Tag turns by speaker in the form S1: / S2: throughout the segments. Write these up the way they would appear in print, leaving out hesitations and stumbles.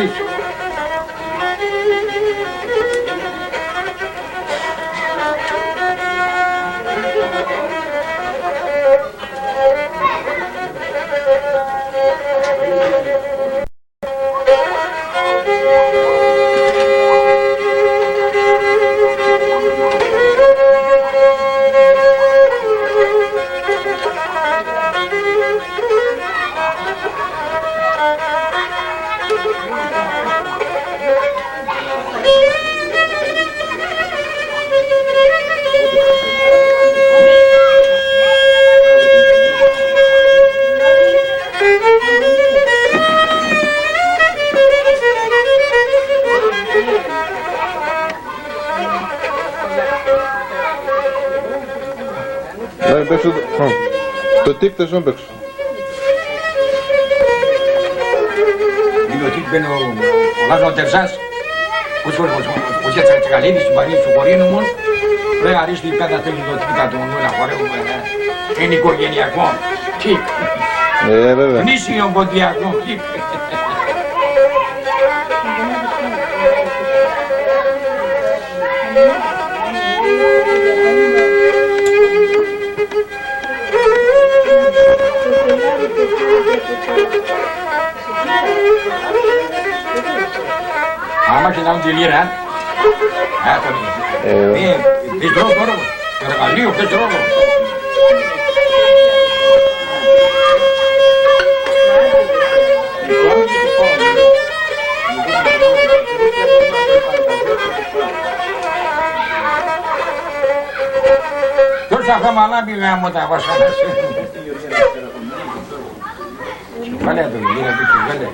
S1: Γεια σου.
S2: παίξω το τικ θες να παίξω.
S1: Το τικ μπαίνει ο Λάζο Τερζάς, που είχε τσακαλίδι στην Παρίσι του χωρίνου μου, πρέπει να ρίξει την πέτα θέλει το τικ να τον να χορεύουμε, είναι οικογενειακό τικ.
S2: Βέβαια.
S1: Γνήσιο ποντιακό τικ. Άμα και να είναι τη λίρα, πες τρόπο τώρα, το εργαλείο πες τρόπο. Τόσα χαμαλά πήγαμε τα βασάνα σου. Βάλε το λίρα πίσω, βάλε.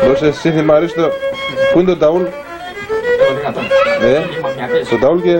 S2: Δώσε σύνθημα Αρίστο, πού είναι το ταούλ? Το ταούλ και...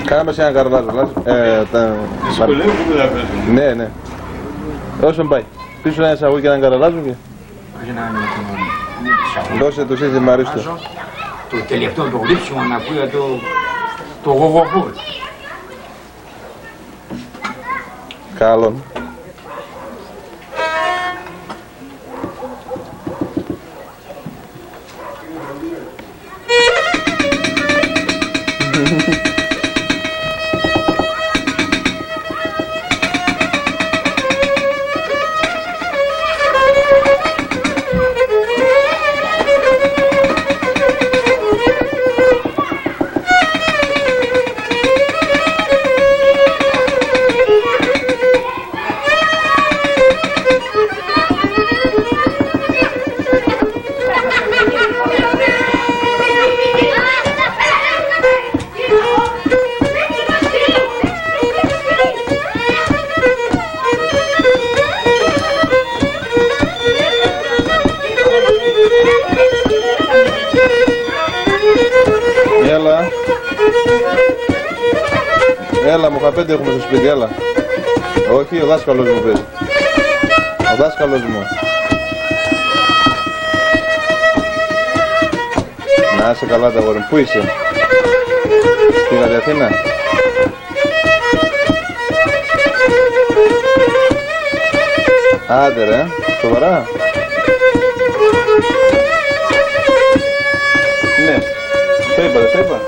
S2: Κάναμε σε ένα καρλάζο,
S3: Δυσκολεύει που δεν παίζουν.
S2: Ναι, ναι. Όσον πάει. Πίσω ένα εισαγωγή και έναν καραλάζο και... Δώσε το σύνθημα Αρίστο.
S1: Το τελευταίο το γλύψιμο να ακούγεται το γογοπούλ.
S2: Καλόν. Έλα, μοχαπέντε έχουμε στο σπίτι, έλα. Όχι, ο δάσκαλος μου πες. Ο δάσκαλος μου. Να είσαι καλά τα γόρι μου. Πού είσαι? Πήγατε Αθήνα? Άντε ρε, σοβαρά? Ναι, το είπα, δεν το είπα.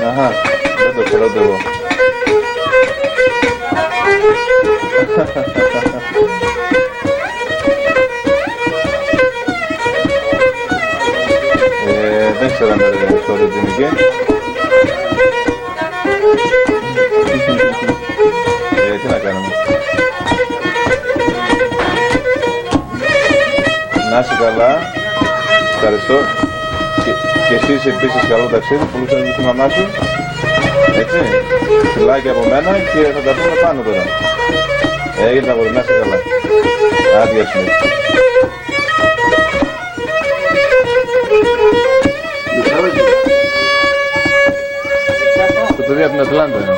S2: Αχα, δεν το ξέρω ούτε εγώ. Δεν ξέρω αν είναι στο ρετινική. Τι να κάνουμε. Να είσαι καλά. Ευχαριστώ. Και εσείς επίσης καλό ταξίδι, πολλούς αριθμούς τη μαμά σου. Έτσι, φιλάκια από μένα και θα τα πούμε πάνω τώρα. Έγινε τα γορμιά, σε καλά. Άδεια σου. Το παιδί από την Ατλάντα είναι.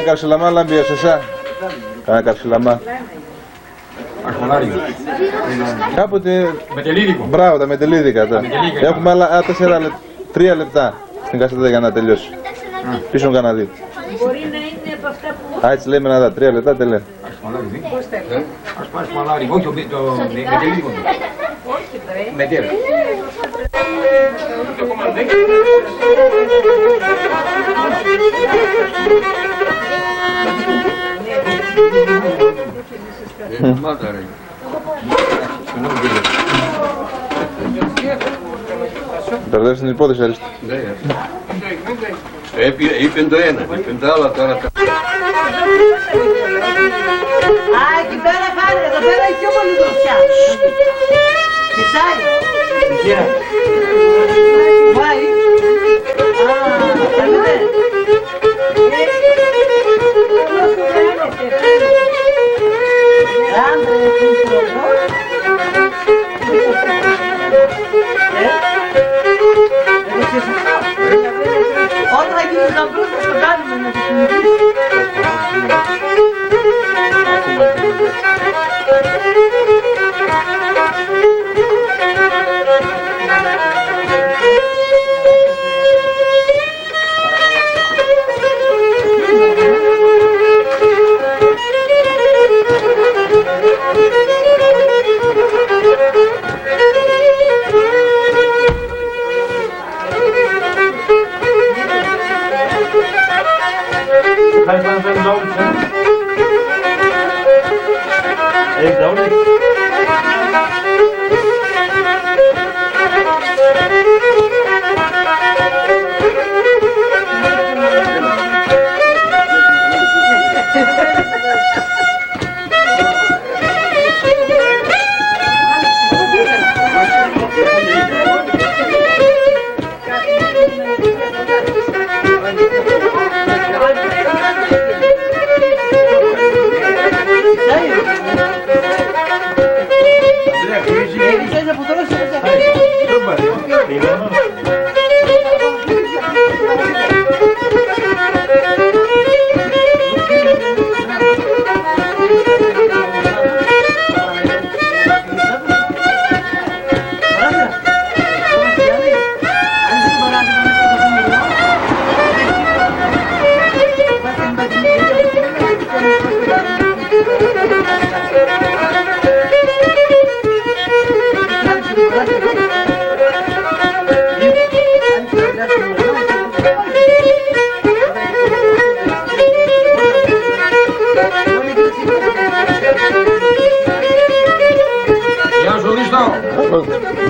S2: Καρσιλαμά λάμπει εσά. Κάνα καρσιλαμά.
S1: Αρχολάρι.
S2: Κάποτε...
S1: Μετελίδικο.
S2: Μπράβο, τα μετελίδικα. Έχουμε άλλα 3 λεπτά στην κασέτα για να τελειώσει. Πίσω κάνα 2.
S4: Μπορεί να είναι από αυτά που...
S2: Α, έτσι λέμε να 3 λεπτά τελειώσει.
S1: Αρχολάρι. Όχι, το μετελίδικο.
S4: Όχι, πρέπει.
S1: Μετέλ.
S2: Μπερδεύεις την υπόθεση, Αρίστη.
S5: Είπε το ένα, είπε το άλλο τώρα. Α, εκεί πέρα χάρη, εδώ πέρα έχει πιο πολύ δροσιά. Φυσάει. Πάει. Α, θέλετε. Άντρε, όταν θα γίνεις γαμπρός θα το κάνουμε να το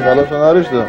S2: Καλώς τον Αρίστο.